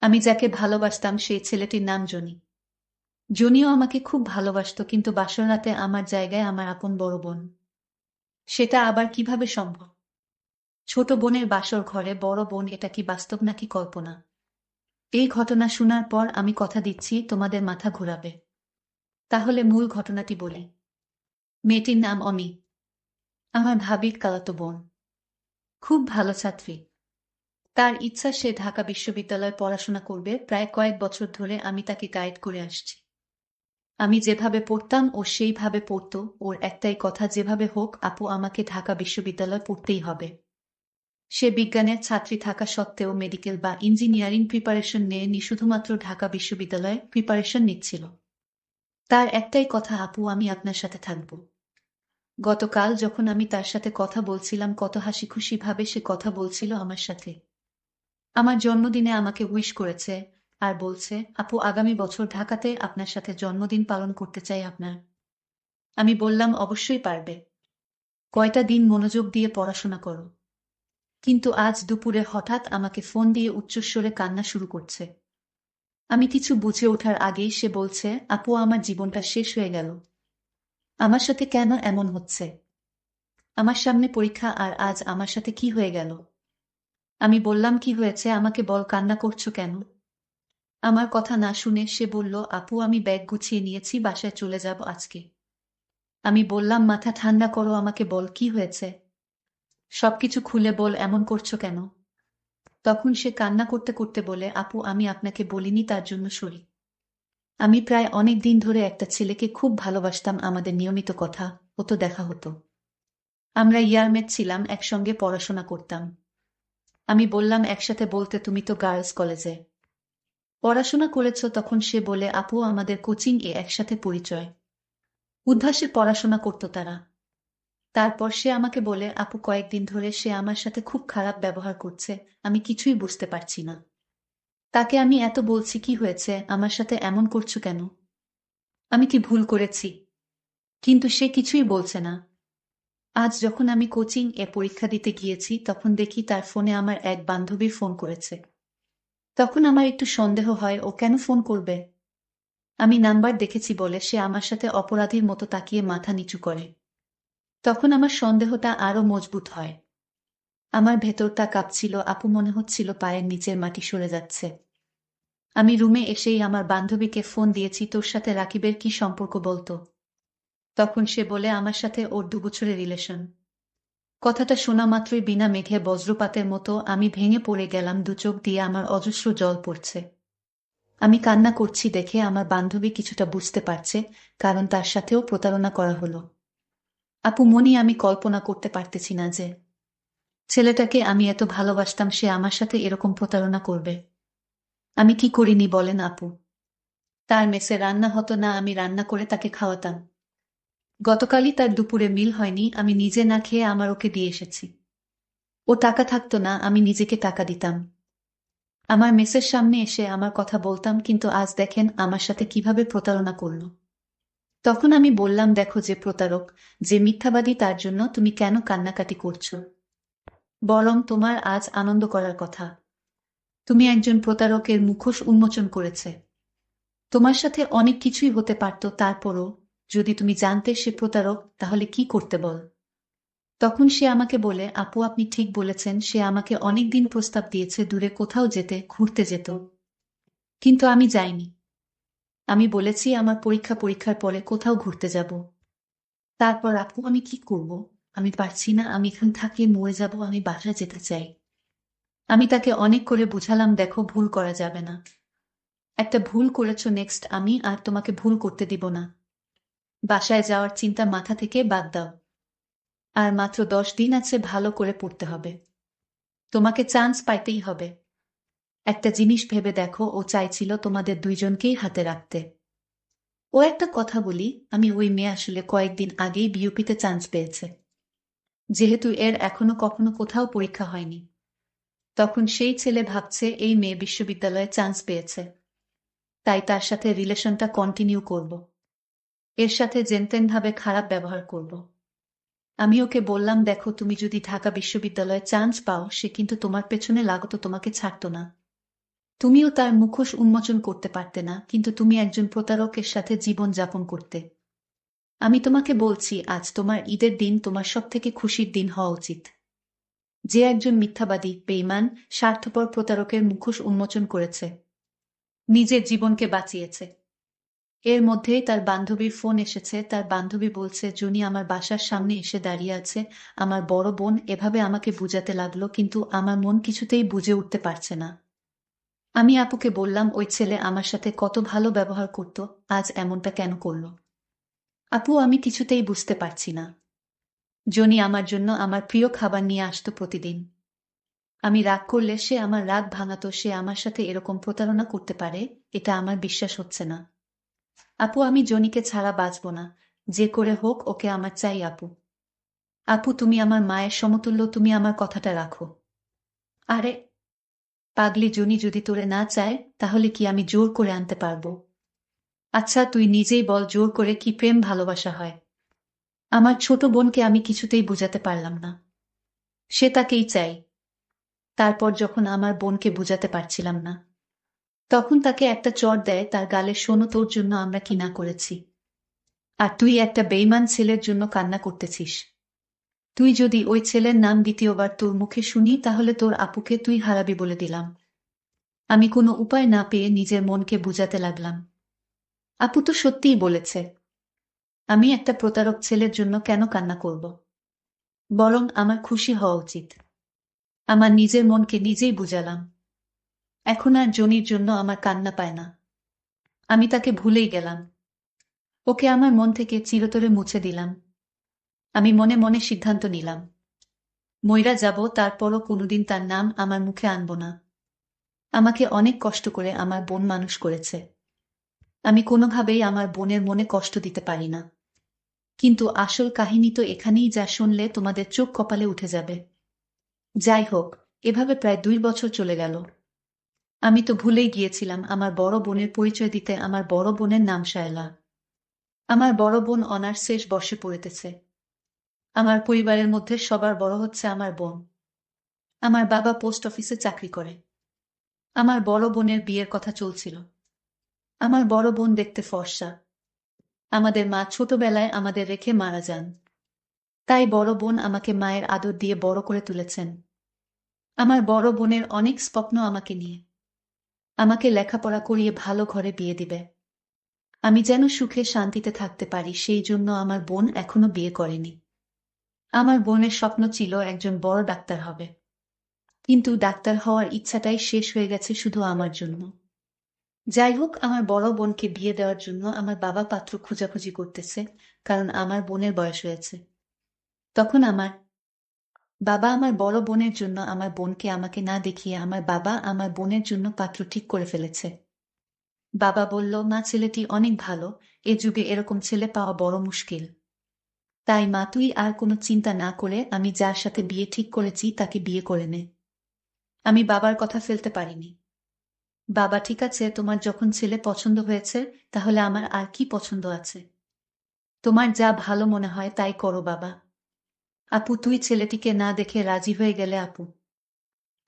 আমি যাকে ভালোবাসতাম সেই ছেলেটির নাম জনি। জনিও আমাকে খুব ভালোবাসতো, কিন্তু বাসর রাতে আমার জায়গায় আমার আপন বড় বোন। সেটা আবার কিভাবে সম্ভব? ছোট বোনের বাসর ঘরে বড় বোন, এটা কি বাস্তব নাকি কল্পনা? এই ঘটনা শোনার পর আমি কথা দিচ্ছি তোমাদের মাথা ঘোরাবে। তাহলে মূল ঘটনাটি বলি। মেয়েটির নাম অমি। আমার ভাবির খালাতো বোন। খুব ভালো ছাত্রী। তার ইচ্ছা সে ঢাকা বিশ্ববিদ্যালয়ে পড়াশোনা করবে। প্রায় কয়েক বছর ধরে আমি তাকে গাইড করে আসছি। আমি যেভাবে পড়তাম ও সেইভাবে পড়তো। ওর একটাই কথা, যেভাবে হোক আপু আমাকে ঢাকা বিশ্ববিদ্যালয়ে পড়তেই হবে। সে বিজ্ঞানের ছাত্রী থাকা সত্ত্বেও মেডিকেল বা ইঞ্জিনিয়ারিং প্রিপারেশন নেয়নি, শুধুমাত্র ঢাকা বিশ্ববিদ্যালয়ে প্রিপারেশন নিচ্ছিল। তার একটাই কথা, আপু আমি আপনার সাথে থাকব। গতকাল যখন আমি তার সাথে কথা বলছিলাম, কত হাসি খুশি ভাবে সে কথা বলছিল আমার সাথে। আমার জন্মদিনে আমাকে উইশ করেছে আর বলছে, আপু আগামী বছর ঢাকাতে আপনার সাথে জন্মদিন পালন করতে চাই আপনার। আমি বললাম অবশ্যই পারবে। কয়টা দিন মনোযোগ দিয়ে পড়াশোনা করো। কিন্তু আজ দুপুরে হঠাৎ আমাকে ফোন দিয়ে উচ্চস্বরে কান্না শুরু করছে। আমি কিছু বুঝে ওঠার আগেই সে বলছে, আপু আমার জীবনটা শেষ হয়ে গেল। আমার সাথে কেন এমন হচ্ছে? আমার সামনে পরীক্ষা আর আজ আমার সাথে কি হয়ে গেল? আমি বললাম, কি হয়েছে আমাকে বল, কান্না করছো কেন? আমার কথা না শুনে সে বলল, আপু আমি ব্যাগ গুছিয়ে নিয়েছি, বাসায় চলে যাব আজকে। আমি বললাম, মাথা ঠান্ডা করো, আমাকে বল কি হয়েছে। সবকিছু খুলে বল, এমন করছো কেন? তখন সে কান্না করতে করতে বলে, আপু আমি আপনাকে বলিনি, তার জন্য সরি। আমি প্রায় অনেক দিন ধরে একটা ছেলেকে খুব ভালোবাসতাম, আমাদের নিয়মিত কথা হতো, দেখা হতো। আমরা ইয়ারমেট ছিলাম, একসঙ্গে পড়াশোনা করতাম। আমি বললাম, একসাথে বলতে তুমি তো গার্লস কলেজে পড়াশোনা করেছ। তখন সে বলে, আপু আমাদের কোচিং এ একসাথে পরিচয়। উদ্ভাসে পড়াশোনা করতো তারা। তারপর সে আমাকে বলে, আপু কয়েকদিন ধরে সে আমার সাথে খুব খারাপ ব্যবহার করছে। আমি কিছুই বুঝতে পারছি না। তাকে আমি এত বলছি, কি হয়েছে, আমার সাথে এমন করছো কেন? আমি কি ভুল করেছি? কিন্তু সে কিছুই বলছে না। আজ যখন আমি কোচিং এ পরীক্ষা দিতে গিয়েছি, তখন দেখি তার ফোনে আমার এক বান্ধবীর ফোন করেছে। তখন আমার একটু সন্দেহ হয়, ও কেন ফোন করবে। আমি নাম্বার দেখেছি বলে সে আমার সাথে অপরাধীর মতো তাকিয়ে মাথা নিচু করে। তখন আমার সন্দেহটা আরো মজবুত হয়। আমার ভেতরটা কাঁপছিল, আপু মনে হচ্ছিল পায়ের নিচের মাটি সরে যাচ্ছে। আমি রুমে এসেই আমার বান্ধবীকে ফোন দিয়েছি, তোর সাথে রাকিবের কি সম্পর্ক বলতো। তখন সে বলে, আমার সাথে ওর 2 বছরের রিলেশন। কথাটা শোনা মাত্রই বিনা মেঘে বজ্রপাতের মতো আমি ভেঙে পড়ে গেলাম, দু চোখ দিয়ে আমার অজস্র জল পড়ছে। আমি কান্না করছি দেখে আমার বান্ধবী কিছুটা বুঝতে পারছে, কারণ তার সাথেও প্রতারণা করা হলো। আপু মনি, আমি কল্পনা করতে পারতেছি না যে ছেলেটাকে আমি এত ভালোবাসতাম সে আমার সাথে এরকম প্রতারণা করবে। আমি কি করিনি বলেন আপু? তার মেসে রান্না হতো না, আমি রান্না করে তাকে খাওয়াতাম। গতকালই তার দুপুরে মিল হয়নি, আমি নিজে না খেয়ে আমার ওকে দিয়ে এসেছি। ও টাকা থাকতো না, আমি নিজেকে টাকা দিতাম। আমার মেসের সামনে এসে আমার কথা বলতাম, কিন্তু আজ দেখেন আমার সাথে কিভাবে প্রতারণা করলো। তখন আমি বললাম, দেখো যে প্রতারক, যে মিথ্যাবাদী, তার জন্য তুমি কেন কান্নাকাটি করছো? বরং তোমার আজ আনন্দ করার কথা। তুমি একজন প্রতারকের মুখোশ উন্মোচন করেছে। তোমার সাথে অনেক কিছুই হতে পারত, তারপরও যদি তুমি জানতে সে প্রতারক, তাহলে কি করতে বল? তখন সে আমাকে বলে, আপু আপনি ঠিক বলেছেন, সে আমাকে অনেক দিন প্রস্তাব দিয়েছে দূরে কোথাও যেতে, ঘুরতে যেত। কিন্তু আমি যাইনি। আমি বলেছি আমার পরীক্ষার পরে কোথাও ঘুরতে যাব। তারপর আপু আমি কি করব? আমি পারছি না, আমি এখানে থাকলে মরে যাব, আমি বাসায় যেতে চাই। আমি তাকে অনেক করে বুঝালাম, দেখো ভুল করা যাবে না। একটা ভুল করেছো, নেক্সট আমি আর তোমাকে ভুল করতে দিব না। বাসায় যাওয়ার চিন্তা মাথা থেকে বাদ দাও। আর মাত্র 10 দিন আছে, ভালো করে পড়তে হবে। তোমাকে চান্স পাইতেই হবে। একটা জিনিস ভেবে দেখো, ও চাইছিল তোমাদের দুইজনকেই হাতে রাখতে। ও একটা কথা বলি, আমি ওই মেয়ে আসলে কয়েকদিন আগেই বিউপিতে চান্স পেয়েছে। যেহেতু এর এখনো কখনো কোথাও পরীক্ষা হয়নি, তখন সেই ছেলে ভাবছে এই মেয়ে বিশ্ববিদ্যালয়ে চান্স পেয়েছে, তাই তার সাথে রিলেশনটা কন্টিনিউ করব। এর সাথে যেনতেন ভাবে খারাপ ব্যবহার করব। আমি ওকে বললাম, দেখো তুমি যদি ঢাকা বিশ্ববিদ্যালয়ে চান্স পাও, সে কিন্তু তোমার পেছনে লাগতো, তোমাকে ছাড়তো না। তুমিও তার মুখোশ উন্মোচন করতে পারতে না, কিন্তু তুমি একজন প্রতারকের সাথে জীবন যাপন করতে। আমি তোমাকে বলছি, আজ তোমার ঈদের দিন তোমার সবথেকে খুশির দিন হওয়া উচিত। যে একজন মিথ্যাবাদী, বেঈমান, স্বার্থপর প্রতারকের মুখোশ উন্মোচন করেছে, নিজের জীবনকে বাঁচিয়েছে। এর মধ্যেই তার বান্ধবীর ফোন এসেছে। তার বান্ধবী বলছে, জুনি আমার বাসার সামনে এসে দাঁড়িয়ে আছে। আমার বড় বোন এভাবে আমাকে বুঝাতে লাগলো, কিন্তু আমার মন কিছুতেই বুঝে উঠতে পারছে না। আমি আপুকে বললাম, ওই ছেলে আমার সাথে কত ভালো ব্যবহার করত, আজ এমনটা কেন করলো? আপু, আমি কিছুতেই বুঝতে পারছি না। জনি আমার জন্য আমার প্রিয় খাবার নিয়ে আসতো প্রতিদিন। আমি রাগ করলে সে আমার রাগ ভাঙাতো। সে আমার সাথে এরকম প্রতারণা করতে পারে, এটা আমার বিশ্বাস হচ্ছে না। আপু, আমি জনিকে ছাড়া বাঁচব না। যে করে হোক ওকে আমার চাই আপু। আপু, তুমি আমার মায়ের সমতুল্য, তুমি আমার কথাটা রাখো। আরে পাগলি, জনি যদি তোরে না চায় তাহলে কি আমি জোর করে আনতে পারবো? আচ্ছা তুই নিজেই বল, জোর করে কি প্রেম ভালোবাসা হয়? আমার ছোট বোনকে আমি কিছুতেই বুঝাতে পারলাম না। সে তাকেই চাই। তারপর যখন আমার বোনকে বুঝাতে পারছিলাম না, তখন তাকে একটা চড় দেয় তার গালে। শোনো, তোর জন্য আমরা কি না করেছি, আর তুই একটা বেঈমান ছেলের জন্য কান্না করতেছিস। তুই যদি ওই ছেলের নাম দ্বিতীয়বার তোর মুখে শুনি তাহলে তোর আপুকে তুই হারাবি বলে দিলাম। আমি কোনো উপায় না পেয়ে নিজের মনকে বুঝাতে লাগলাম। আপু তো সত্যিই বলেছে, আমি একটা প্রতারক ছেলের জন্য কেন কান্না করব? বরং আমার খুশি হওয়া উচিত। আমার নিজের মনকে নিজেই বুঝালাম। এখন আর জনির জন্য আমার কান্না পায় না। আমি তাকে ভুলেই গেলাম। ওকে আমার মন থেকে চিরতরে মুছে দিলাম। আমি মনে মনে সিদ্ধান্ত নিলাম, মইরা যাব, তারপরও কোনোদিন তার নাম আমার মুখে আনব না। আমাকে অনেক কষ্ট করে আমার বোন মানুষ করেছে। আমি কোনোভাবেই আমার বোনের মনে কষ্ট দিতে পারি না। কিন্তু আসল কাহিনী তো এখানেই, যা শুনলে তোমাদের চোখ কপালে উঠে যাবে। যাই হোক, এভাবে প্রায় 2 বছর চলে গেল। আমি তো ভুলেই গিয়েছিলাম আমার বড় বোনের পরিচয় দিতে। আমার বড় বোনের নাম শায়লা। আমার বড় বোন অনার্স শেষ বর্ষে পড়িতেছে। আমার পরিবারের মধ্যে সবার বড় হচ্ছে আমার বোন। আমার বাবা পোস্ট অফিসে চাকরি করে। আমার বড় বোনের বিয়ের কথা চলছিল। আমার বড় বোন দেখতে ফর্সা। আমাদের মা ছোটবেলায় আমাদের রেখে মারা যান। তাই বড় বোন আমাকে মায়ের আদর দিয়ে বড় করে তুলেছেন। আমার বড় বোনের অনেক স্বপ্ন আমাকে নিয়ে। আমাকে লেখাপড়া করিয়ে ভালো ঘরে বিয়ে দিবে। আমি যেন সুখে শান্তিতে থাকতে পারি, সেই জন্য আমার বোন এখনো বিয়ে করেনি। আমার বোনের স্বপ্ন ছিল একজন বড় ডাক্তার হবে। কিন্তু ডাক্তার হওয়ার ইচ্ছাটাই শেষ হয়ে গেছে শুধু আমার জন্য। যাই হোক, আমার বড় বোনকে বিয়ে দেওয়ার জন্য আমার বাবা পাত্র খোঁজাখুঁজি করতেছে, কারণ আমার বোনের বয়স হয়েছে। তখন আমার বাবা আমার বড় বোনের জন্য আমার বোনকে আমাকে না দেখিয়ে আমার বাবা আমার বোনের জন্য পাত্র ঠিক করে ফেলেছে। বাবা বলল, মা, ছেলেটি অনেক ভালো, এ যুগে এরকম ছেলে পাওয়া বড় মুশকিল। তাই মা, তুই আর কোনো চিন্তা না করে আমি যার সাথে বিয়ে ঠিক করেছি তাকে বিয়ে করে নে। আমি বাবার কথা ফেলতে পারিনি। বাবা, ঠিক আছে, তোমার যখন ছেলে পছন্দ হয়েছে তাহলে আমার আর কি পছন্দ আছে? তোমার যা ভালো মনে হয় তাই করো বাবা। আপু, তুই ছেলেটিকে না দেখে রাজি হয়ে গেলে আপু?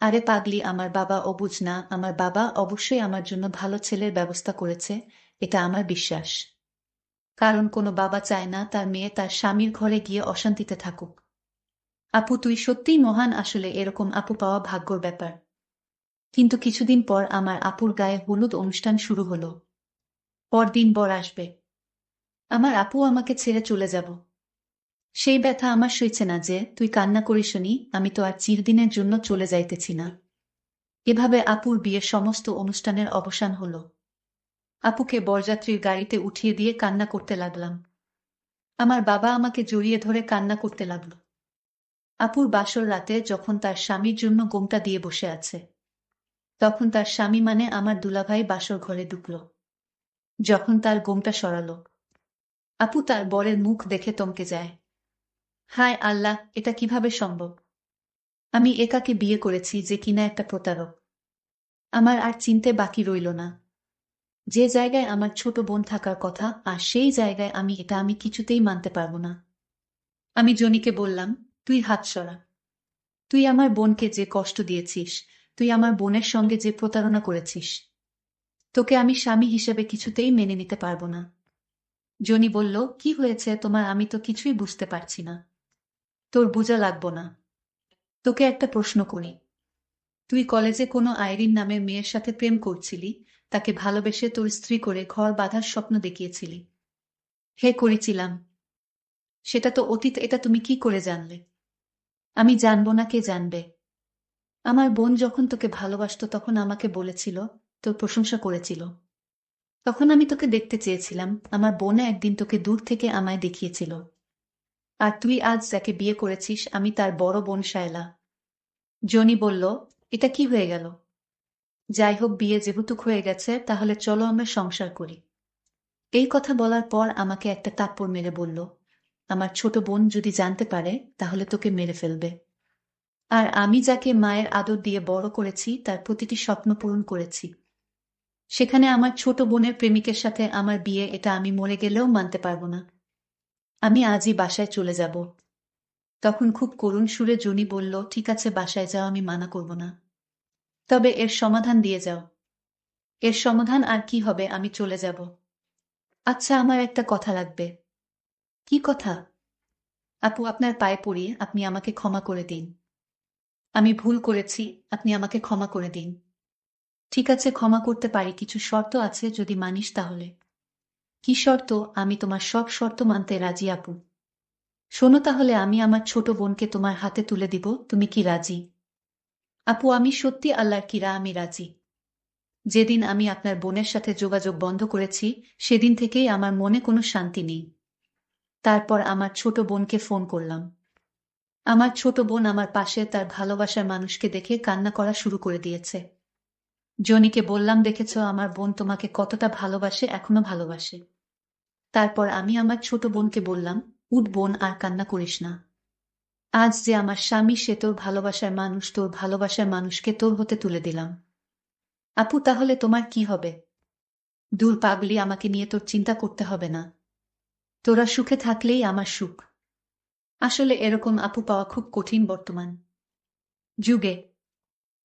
আরে পাগলি, আমার বাবা অবুঝ না। আমার বাবা অবশ্যই আমার জন্য ভালো ছেলের ব্যবস্থা করেছে, এটা আমার বিশ্বাস। কারণ কোনো বাবা চায় না তার মেয়ে তার স্বামীর ঘরে গিয়ে অশান্তিতে থাকুক। আপু, তুই সত্যিই মহান। আসলে এরকম আপু পাওয়া ভাগ্যর ব্যাপার। কিন্তু কিছুদিন পর আমার আপুর গায়ে হলুদ অনুষ্ঠান শুরু হলো। পরদিন বর আসবে। আমার আপু আমাকে ছেড়ে চলে যাব। সেই ব্যথা আমার সইছে না। যে তুই কান্না করিসনি, আমি তো আর চিরদিনের জন্য চলে যাইতেছি না। এভাবে আপুর বিয়ের সমস্ত অনুষ্ঠানের অবসান হলো। আপুকে বরযাত্রীর গাড়িতে উঠিয়ে দিয়ে কান্না করতে লাগলাম। আমার বাবা আমাকে জড়িয়ে ধরে কান্না করতে লাগলো। আপুর বাসর রাতে যখন তার স্বামীর জন্য গোমটা দিয়ে বসে আছে, তখন তার স্বামী মানে আমার দুলাভাই বাসর ঘরে ঢুকল। যখন তার গোমটা সরালো, আপু তার বরের মুখ দেখে থমকে যায়। হায় আল্লাহ, এটা কিভাবে সম্ভব? আমি একাকে বিয়ে করেছি যে কিনা একটা প্রতারক। আমার আর চিনতে বাকি রইল না। যে জায়গায় আমার ছোট বোন থাকার কথা, আর সেই জায়গায় আমি কিছুতেই মানতে পারবো না। আমি জনিকে বললাম, তুই হাত সরা। তুই আমার বোনকে যে কষ্ট দিয়েছিস, তুই আমার বোনের সঙ্গে যে প্রতারণা করেছিস, তোকে আমি স্বামী হিসেবে কিছুতেই মেনে নিতে পারবো না। জনি বলল, কি হয়েছে তোমার? আমি তো কিছুই বুঝতে পারছি না। তোর বোঝা লাগবো না। তোকে একটা প্রশ্ন করি, তুই কলেজে কোনো আইরিন নামের মেয়ের সাথে প্রেম করছিলি, তাকে ভালোবেসে তোর স্ত্রী করে ঘর বাঁধার স্বপ্ন দেখিয়েছিলি। হে, করেছিলাম। সেটা তো অতীত, এটা তুমি কি করে জানলে? আমি জানবো না, কে জানবে? আমার বোন যখন তোকে ভালোবাসতো তখন আমাকে বলেছিল, তোর প্রশংসা করেছিল। তখন আমি তোকে দেখতে চেয়েছিলাম, আমার বোনে একদিন তোকে দূর থেকে আমায় দেখিয়েছিল। আর তুই আজ যাকে বিয়ে করেছিস, আমি তার বড় বোন শায়লা। জনি বলল, এটা কি হয়ে গেল? যাই হোক, বিয়ে যেহেতু হয়ে গেছে, তাহলে চলো আমরা সংসার করি। এই কথা বলার পর আমাকে একটা থাপ্পড় মেরে বলল, আমার ছোট বোন যদি জানতে পারে তাহলে তোকে মেরে ফেলবে। আর আমি যাকে মায়ের আদর দিয়ে বড় করেছি, তার প্রতিটি স্বপ্ন পূরণ করেছি, সেখানে আমার ছোট বোনের প্রেমিকের সাথে আমার বিয়ে, এটা আমি মরে গেলেও মানতে পারবো না। আমি আজই বাসায় চলে যাব। তখন খুব করুণ সুরে জনি বলল, ঠিক আছে, বাসায় যাও, আমি মানা করব না। তবে এর সমাধান দিয়ে যাও। এর সমাধান আর কি হবে? আমি চলে যাব। আচ্ছা, আমার একটা কথা লাগবে। কি কথা? আপু, আপনার পায়ে পড়ি, আপনি আমাকে ক্ষমা করে দিন। আমি ভুল করেছি, আপনি আমাকে ক্ষমা করে দিন। ঠিক আছে, ক্ষমা করতে পারি, কিছু শর্ত আছে, যদি মানিস তাহলে। কি শর্ত? আমি তোমার সব শর্ত মানতে রাজি আপু। শোনো তাহলে, আমি আমার ছোট বোনকে তোমার হাতে তুলে দিব, তুমি কি রাজি? আপু, আমি সত্যি আল্লাহর কিরা, আমি রাজি। যেদিন আমি আপনার বোনের সাথে যোগাযোগ বন্ধ করেছি, সেদিন থেকেই আমার মনে কোনো শান্তি নেই। তারপর আমার ছোট বোনকে ফোন করলাম। আমার ছোট বোন আমার পাশে তার ভালোবাসার মানুষকে দেখে কান্না করা শুরু করে দিয়েছে। জনিকে বললাম, দেখেছ আমার বোন তোমাকে কতটা ভালোবাসে, এখনো ভালোবাসে। তারপর আমি আমার ছোট বোনকে বললাম, উঠ বোন, আর কান্না করিস না। আজ যে আমার স্বামী, সে তোর ভালোবাসার মানুষ, তোর ভালোবাসার মানুষকে তোর হতে তুলে দিলাম। আপু, তাহলে তোমার কি হবে? দূর পাগলি, আমাকে নিয়ে তোর চিন্তা করতে হবে না। তোরা সুখে থাকলেই আমার সুখ। আসলে এরকম আপু পাওয়া খুব কঠিন বর্তমান যুগে।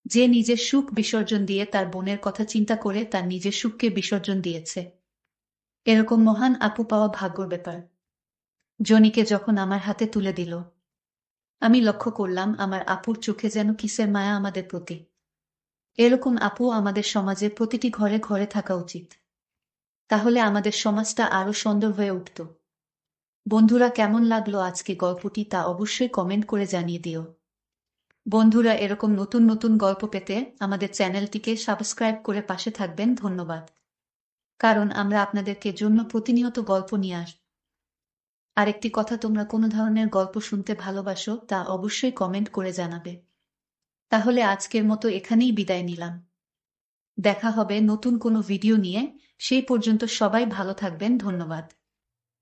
যে নিজের সুখ বিসর্জন দিয়ে তার বোনের কথা চিন্তা করে তার নিজের সুখকে বিসর্জন দিয়েছে, এরকম মহান আপু পাওয়া ভাগ্যর ব্যাপার। জনিকে যখন আমার হাতে তুলে দিল, আমি লক্ষ্য করলাম আমার আপুর চোখে যেন কিসের মায়া আমাদের প্রতি। এরকম আপু আমাদের সমাজে প্রতিটি ঘরে ঘরে থাকা উচিত। তাহলে আমাদের সমাজটা আরো সুন্দর হয়ে উঠত। বন্ধুরা, কেমন লাগলো আজকে গল্পটি, তা অবশ্যই কমেন্ট করে জানিয়ে দিও। বন্ধুরা, এরকম নতুন নতুন গল্প পেতে আমাদের চ্যানেলটিকে সাবস্ক্রাইব করে পাশে থাকবেন। ধন্যবাদ। কারণ আমরা আপনাদেরকে জন্য প্রতিনিয়ত গল্প নিয়ে আসব। আরেকটি কথা, তোমরা কোন ধরনের গল্প শুনতে ভালোবাসো তা অবশ্যই কমেন্ট করে জানাবে। তাহলে আজকের মতো এখানেই বিদায় নিলাম। দেখা হবে নতুন কোনো ভিডিও নিয়ে। সেই পর্যন্ত সবাই ভালো থাকবেন। ধন্যবাদ।